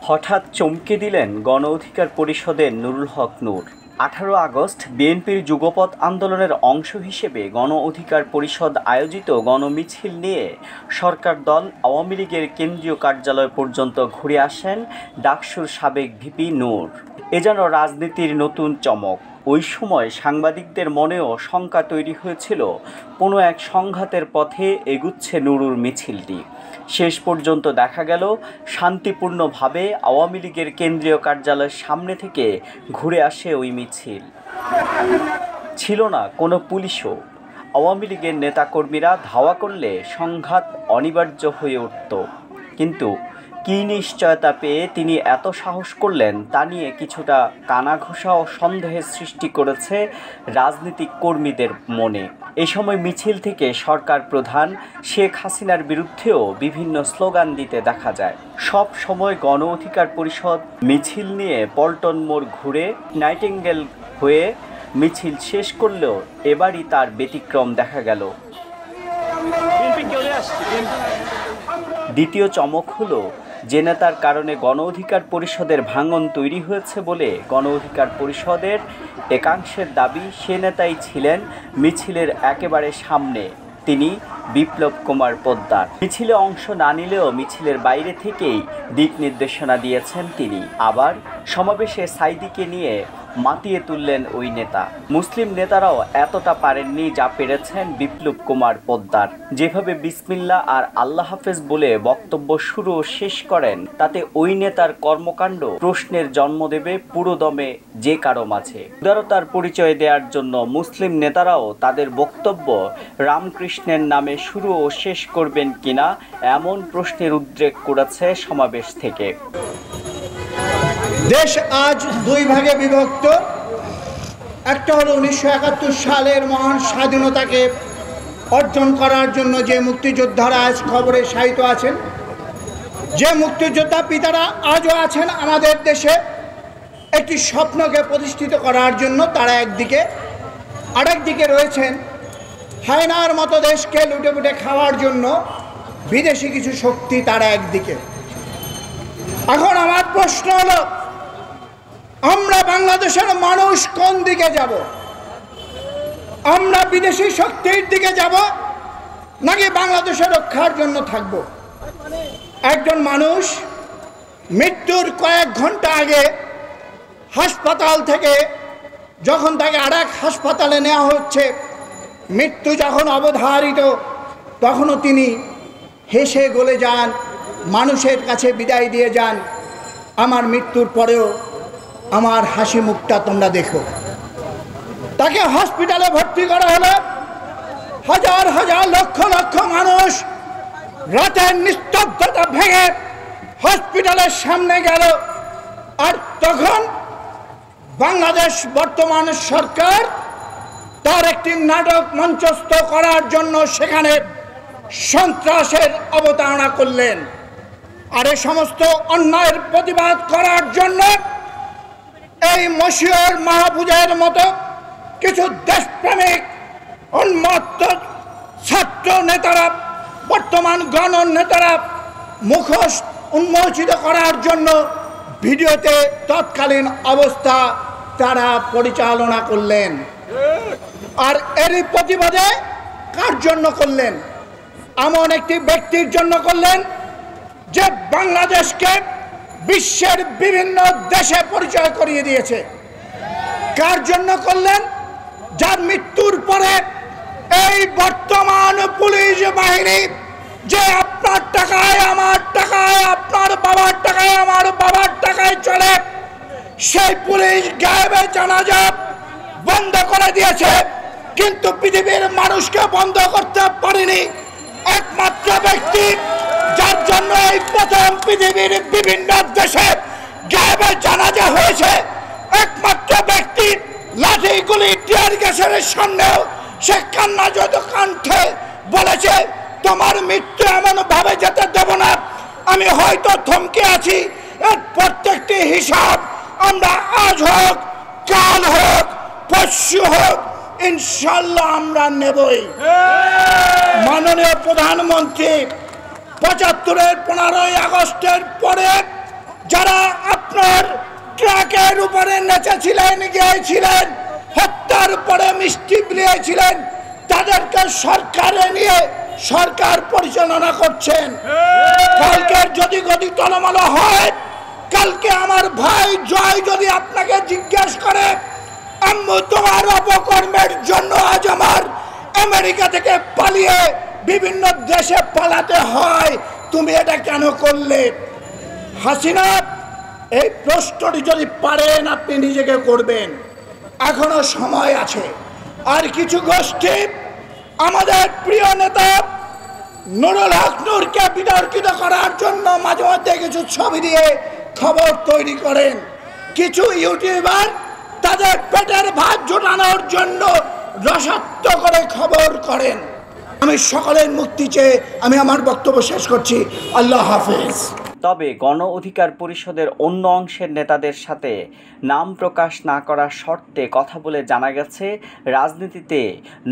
হঠাৎ চমকে দিলেন গণ অধিকার পরিষদের নুরুল হক নূর। 18 আগস্ট বিএনপির যুগপৎ আন্দোলনের অংশ হিসেবে গণ অধিকার পরিষদ আয়োজিত গণমিছিল নিয়ে সরকার দল আওয়ামী লীগের কেন্দ্রীয় কার্যালয় পর্যন্ত ঘুরে আসেন ডাকসুর সাবেক ভিপি নূর। এ যেন রাজনীতির নতুন চমক। ওই সময় সাংবাদিকদের মনেও শঙ্কা তৈরি হয়েছিল, কোনো এক সংঘাতের পথে এগুচ্ছে নুরুর মিছিলটি। শেষ পর্যন্ত দেখা গেল শান্তিপূর্ণভাবে আওয়ামী লীগের কেন্দ্রীয় কার্যালয়ের সামনে থেকে ঘুরে আসে ওই মিছিল। ছিল না কোনো পুলিশও। আওয়ামী লীগের নেতাকর্মীরা ধাওয়া করলে সংঘাত অনিবার্য হয়ে উঠত। কিন্তু কী নিশ্চয়তা পেয়ে তিনি এত সাহস করলেন তা নিয়ে কিছুটা কানাঘুষা ও সন্দেহের সৃষ্টি করেছে রাজনৈতিক কর্মীদের মনে। এ সময় মিছিল থেকে সরকার প্রধান শেখ হাসিনার বিরুদ্ধেও বিভিন্ন স্লোগান দিতে দেখা যায়। সব সময় গণ অধিকার পরিষদ মিছিল নিয়ে পল্টন মোড় ঘুরে নাইটিঙ্গেল হয়ে মিছিল শেষ করলেও এবারই তার ব্যতিক্রম দেখা গেল। দ্বিতীয় চমক হলো, যে নেতার কারণে গণ অধিকার পরিষদের ভাঙন তৈরি হয়েছে বলে গণ অধিকার পরিষদের একাংশের দাবি, সে নেতাই ছিলেন মিছিলের একেবারে সামনে, তিনি বিপ্লব কুমার পোদ্দার। মিছিলে অংশ না নিলেও মিছিলের বাইরে থেকেই দিক নির্দেশনা দিয়েছেন তিনি। আবার সমাবেশে সাইদিকে নিয়ে মাতিয়ে তুললেন ওই নেতা। মুসলিম নেতারাও এতটা পারেননি যা পেরেছেন বিপ্লব কুমার পোদ্দার। যেভাবে বিসমিল্লাহ আর আল্লাহ হাফেজ বলে বক্তব্য শুরু ও শেষ করেন, তাতে ওই নেতার কর্মকাণ্ড প্রশ্নের জন্ম দেবে পুরোদমে যে কারো মাঝে। উদারতার পরিচয় দেওয়ার জন্য মুসলিম নেতারাও তাদের বক্তব্য রামকৃষ্ণের নামে শুরু ও শেষ করবেন কিনা এমন প্রশ্নের উদ্রেক করেছে সমাবেশ থেকে। দেশ আজ দুই ভাগে বিভক্ত। একটা হলো 1971 সালের মহান স্বাধীনতাকে অর্জন করার জন্য যে মুক্তিযোদ্ধারা আজ খবরে শায়িত আছেন, যে মুক্তিযোদ্ধা পিতারা আজও আছেন আমাদের দেশে একটি স্বপ্নকে প্রতিষ্ঠিত করার জন্য, তারা একদিকে, আরেকদিকে রয়েছেন হায়নার মতো দেশকে লুটেপুটে খাওয়ার জন্য বিদেশি কিছু শক্তি, তারা একদিকে। এখন আমার প্রশ্ন হলো, আমরা বাংলাদেশের মানুষ কোন দিকে যাব? আমরা বিদেশি শক্তির দিকে যাব নাকি বাংলাদেশের রক্ষার জন্য থাকব? একজন মানুষ মৃত্যুর কয়েক ঘন্টা আগে হাসপাতাল থেকে যখন তাকে আরেক হাসপাতালে নেওয়া হচ্ছে, মৃত্যু যখন অবধারিত, তখনও তিনি হেসে গলে যান, মানুষের কাছে বিদায় দিয়ে যান, আমার মৃত্যুর পরেও আমার হাসি মুখটা তোমরা দেখো। তাকে হসপিটালে ভর্তি করা হলো। হাজার হাজার লক্ষ লক্ষ মানুষ রাতের নিস্তব্ধতা ভেঙে হসপিটালের সামনে গেল। আর তখন বাংলাদেশ বর্তমান সরকার তার একটি নাটক মঞ্চস্থ করার জন্য সেখানে সন্ত্রাসের অবতারণা করলেন। আর এই সমস্ত অন্যায়ের প্রতিবাদ করার জন্য এই মশিউর মাহফুজের মতো কিছু দেশপ্রেমিক উন্মত্ত ছাত্র নেতারা, বর্তমান গণ নেতারা মুখোশ উন্মোচিত করার জন্য ভিডিওতে তৎকালীন অবস্থা তারা পরিচালনা করলেন। আর এরই প্রতিবাদে কার জন্য করলেন? এমন একটি ব্যক্তির জন্য করলেন যে বাংলাদেশকে বিশ্বের বিভিন্ন দেশে পরিচয় করিয়ে দিয়েছে। কার জন্য করলেন? যার মৃত্যুর পরে এই বর্তমান পুলিশ বাহিনী, যে আপনার টাকায় আমার টাকায়, আপনার বাবার টাকায় আমার বাবার টাকায় চলে, সেই পুলিশ গায়েবে জানাজা বন্ধ করে দিয়েছে, কিন্তু পৃথিবীর মানুষকে বন্ধ করতে পারেনি। একমাত্র ব্যক্তি যার জন্য এই প্রথম পৃথিবীর বিভিন্ন দেশে গায়েবে জানাজা হয়েছে, একমাত্র ব্যক্তি লাঠি গুলি টিয়ার গ্যাসের সামনেও সে কান্না যত কণ্ঠে বলেছে, তোমার মৃত্যু এমন ভাবে যেতে দেব না, আমি হয়তো থমকে আছি, এর প্রত্যেকটি হিসাব আমরা আজ হোক, কাল হোক, পরশু হোক, ইনশাল্লাহ আমরা নেবই। মাননীয় প্রধানমন্ত্রী ৭৫-এর 15ই আগস্টের পরে যারা আপনার ট্রাকের উপরে নেচেছিলেন, গিয়েছিলেন, হত্যার পরে মিষ্টি বিলিয়েছিলেন, তাদেরকে সরকারে নিয়ে সরকার পরিচালনা করছেন। কালকের যদি গতি টলমলো হয়, কালকে আমার ভাই জয় যদি আপনাকে জিজ্ঞেস করে, আম্মু তোমার অপকর্মের জন্য আজ আমার আমেরিকা থেকে পালিয়ে বিভিন্ন দেশে পালাতে হয়, তুমি এটা কেন করলে? হাসিনা, এই প্রশ্নটি যদি পারেন আপনি নিজেকে করবেন, এখনো সময় আছে। আর কিছু গোষ্ঠী আমাদের প্রিয় নেতা নুরুল হক নূরকে বিতর্কিত করার জন্য মাঝে মধ্যে কিছু ছবি দিয়ে খবর তৈরি করেন। কিছু ইউটিউবার তাদের পেটের ভাত জোটানোর জন্য রসাত্ম করে খবর করেন। আমি সকলের মুক্তি চেয়ে আমি আমার বক্তব্য শেষ করছি। আল্লাহ হাফেজ। তবে গণ অধিকার পরিষদের অন্য অংশের নেতাদের সাথে নাম প্রকাশ না করার শর্তে কথা বলে জানা গেছে, রাজনীতিতে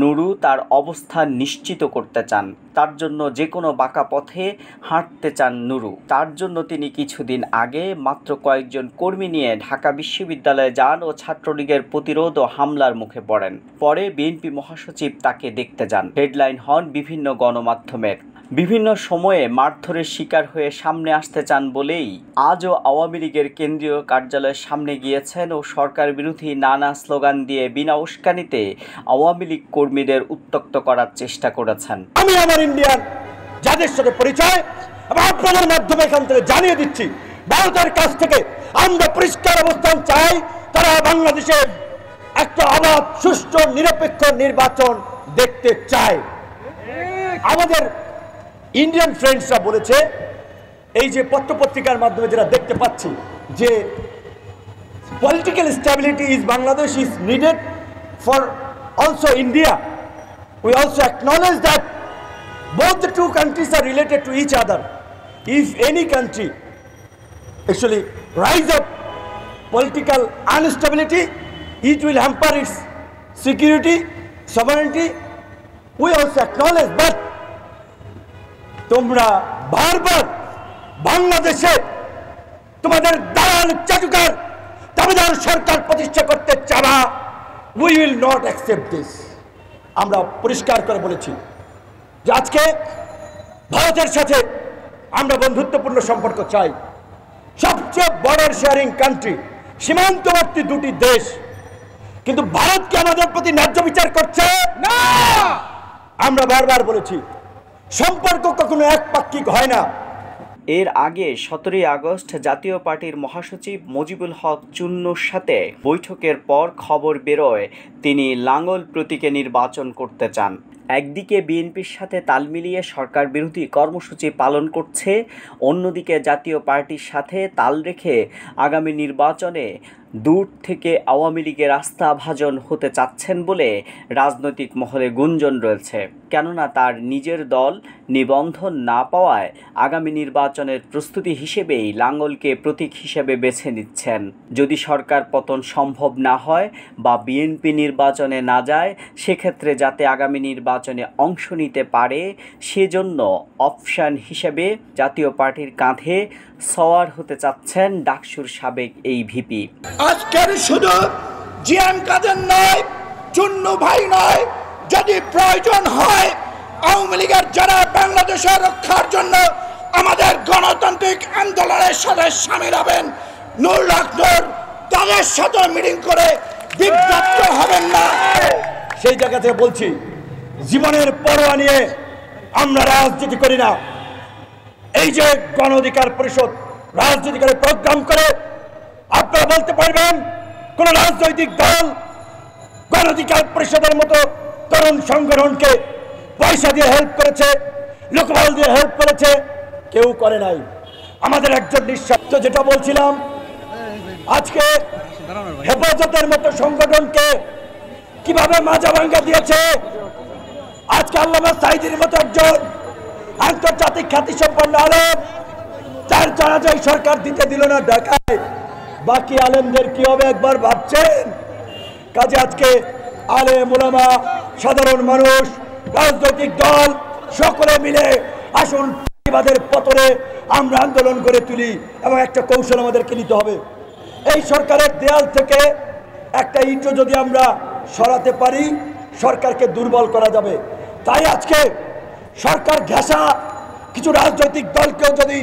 নুরু তার অবস্থান নিশ্চিত করতে চান। তার জন্য যে কোনো বাঁকা পথে হাঁটতে চান নুরু। তার জন্য তিনি কিছুদিন আগে মাত্র কয়েকজন কর্মী নিয়ে ঢাকা বিশ্ববিদ্যালয়ে যান ও ছাত্রলীগের প্রতিরোধ ও হামলার মুখে পড়েন। পরে বিএনপি মহাসচিব তাকে দেখতে যান। হেডলাইন হন বিভিন্ন গণমাধ্যমের। বিভিন্ন সময়ে মারধরের শিকার হয়ে সামনে আসতে চান বলেই আজও আওয়ামী লীগের কেন্দ্রীয় কার্যালয়ের সামনে গিয়েছেন ও সরকার বিরোধী নানা স্লোগান দিয়ে বিনা উস্কানিতে আওয়ামী লীগ কর্মীদের উত্ত্যক্ত করার চেষ্টা করেছেন। আমি আমার ইন্ডিয়ান যাদের সাথে পরিচয় আপনাদের মাধ্যমে এখান থেকে জানিয়ে দিচ্ছি, ভারতের কাছ থেকে আমরা পরিষ্কার অবস্থান চাই। তারা বাংলাদেশে একটা অবাধ, সুষ্ঠু, নিরপেক্ষ নির্বাচন দেখতে চায়। আমাদের ইন্ডিয়ান ফ্রেন্ডসরা বলেছে, এই যে পত্রপত্রিকার মাধ্যমে যেটা দেখতে পাচ্ছি, যে political stability is Bangladesh is needed for also India. We also acknowledge that both the two countries are related to each other. If any country actually rise up political instability, it will hamper its security, sovereignty. We also acknowledge, but তোমরা বারবার বাংলাদেশে তোমাদের দালাল চাটুকার দাবিদার সরকার প্রতিষ্ঠা করতে চাবা। We will not accept this. আমরা পরিষ্কার করে বলেছি যে আজকে ভারতের সাথে আমরা বন্ধুত্বপূর্ণ সম্পর্ক চাই। সবচেয়ে বর্ডার শেয়ারিং কান্ট্রি, সীমান্তবর্তী দুটি দেশ, কিন্তু ভারতকে আমাদের প্রতি ন্যায্য বিচার করছে না। আমরা বারবার বলেছি সম্পর্ক কখনো একপাক্ষিক হয় না। এর আগে 17 আগস্ট জাতীয় পার্টির মহাসচিব মুজিবুল হক চুন্নুর সাথে বৈঠকের পর খবর বেরোয় তিনি লাঙ্গল প্রতীকে নির্বাচন করতে চান। একদিকে বিএনপির সাথে তাল মিলিয়ে সরকার বিরোধী কর্মসূচি পালন করছে, অন্যদিকে জাতীয় পার্টির সাথে তাল রেখে আগামী নির্বাচনে দূর থেকে আওয়ামী লীগের আস্থাভাজন হতে চাচ্ছেন বলে রাজনৈতিক মহলে গুঞ্জন রয়েছে। কেননা তার নিজের দল নিবন্ধন না পাওয়ায় আগামী নির্বাচনের প্রস্তুতি হিসেবেই লাঙ্গলকে প্রতীক হিসেবে বেছে নিচ্ছেন। যদি সরকার পতন সম্ভব না হয় বা বিএনপি নির্বাচনে না যায়, সেক্ষেত্রে যাতে আগামী নির্বাচনে অংশ নিতে পারে সেজন্য অপশন হিসেবে জাতীয় পার্টির কাঁধে সওয়ার হতে চাচ্ছেন ডাকসুর সাবেক এই ভিপি। আজকের শুধু জিএম কাদের নয়, চুন্নু ভাই নয়, যদি প্রয়োজন হয় আওয়ামী লীগের যারা বাংলাদেশের রক্ষার জন্য আমাদের গণতান্ত্রিক আন্দোলনের সাথে সামিল হবেন, নুরুল হক নূর তাদের সাথে মিটিং করে বিভ্রান্ত হবেন না। সেই জায়গা থেকে বলছি, জীবনের পরোয়া নিয়ে আমরা রাজনীতি করি না। এই যে গণ অধিকার পরিষদ রাজনীতি করে প্রোগ্রাম করে, আপনারা বলতে পারবেন কোন রাজনৈতিক দল গণ অধিকার পরিষদের মতো তরুণ সংগঠনকে পয়সা দিয়ে হেল্প করেছে, লোকবল দিয়ে হেল্প করেছে? কেউ করে নাই। আমাদের একজন নিঃস্বার্থ, যেটা বলছিলাম, আজকে হেফাজতের মতো সংগঠনকে কিভাবে মাজা ভাঙ্গা দিয়েছে। আজকে আল্লামা সাঈদীর মতো একজন আন্তর্জাতিক খ্যাতিসম্পন্ন আলেম, তার জানাজায় সরকার দিতে দিল না ঢাকায়, বাকি আলেমদের কি হবে একবার ভাবছেন? কাজে আজকে আলেম ওলামা, সাধারণ মানুষ, রাজনৈতিক দল সকলে মিলে আসুন ফ্যাসিবাদের পতনে আমরা আন্দোলন করে তুলি এবং একটা কৌশল আমাদেরকে নিতে হবে। এই সরকারের দেয়াল থেকে একটা ইটও যদি আমরা সরাতে পারি সরকারকে দুর্বল করা যাবে। তাই আজকে সরকার ঘেঁষা কিছু রাজনৈতিক দলকেও যদি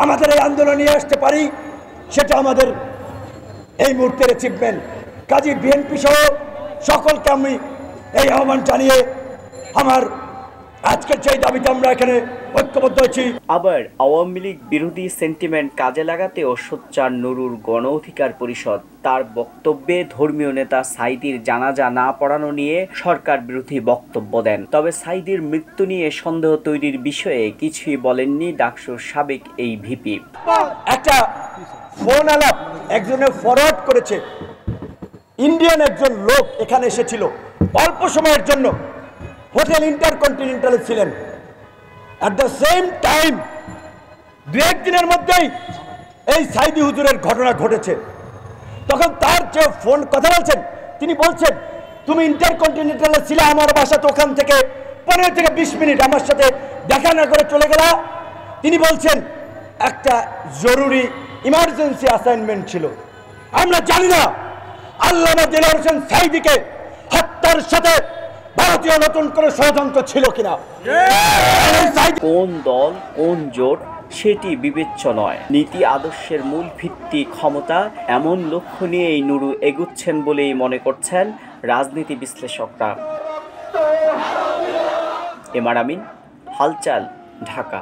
আমাদের এই আন্দোলনে নিয়ে আসতে পারি সেটা আমাদের এই মুহূর্তের অ্যাচিভমেন্ট। কাজী বিএনপি সহ সকলকে আমি এই আহ্বান জানিয়ে আমার আজকের সেই দাবিতে আমরা এখানে ঐক্যবদ্ধ হয়েছি। আবার আওয়ামী লীগ বিরোধী সেন্টিমেন্ট কাজে লাগাতেও সোচ্চার নুরুর গণ অধিকার পরিষদ। তার বক্তব্যে ধর্মীয় নেতা সাঈদীর জানাজা না পড়ানো নিয়ে সরকার বিরোধী বক্তব্য দেন। তবে সাঈদীর মৃত্যু নিয়ে সন্দেহ তৈরির বিষয়ে কিছুই বলেননি ডাকসুর সাবেক এই ভিপি। একটা ফোন আলাপ একজনে ফরওয়ার্ড করেছে, ইন্ডিয়ান একজন লোক এখানে এসেছিল অল্প সময়ের জন্য, হোটেল ইন্টারকন্টিনেন্টালে ছিলেন। অ্যাট দ্য সেম টাইম দু একদিনের মধ্যেই এই সাঈদী হুজুরের ঘটনা ঘটেছে। তখন তার যে ফোন কথা বলছেন তিনি বলছেন, তুমি ইন্টারকন্টিনেন্টালে ছিলে, আমার বাসা তো ওখান থেকে 15 থেকে 20 মিনিট, আমার সাথে দেখা না করে চলে গেলা। তিনি বলছেন একটা জরুরি ইমার্জেন্সি অ্যাসাইনমেন্ট ছিল। আমরা জানি না আল্লামা দেলোয়ার হোসেন সাঈদীকে হত্যার সাথে ভারতীয় নতুন করে ষড়যন্ত্র ছিল কিনা। কোন দল কোন জোট সেটি বিবেচ্য নয়, নীতি আদর্শের মূল ভিত্তি ক্ষমতা। এমন লক্ষ্য নিয়েই নুরু এগুচ্ছেন বলেই মনে করছেন রাজনীতি বিশ্লেষকরা। এমআর আমিন, হালচাল, ঢাকা।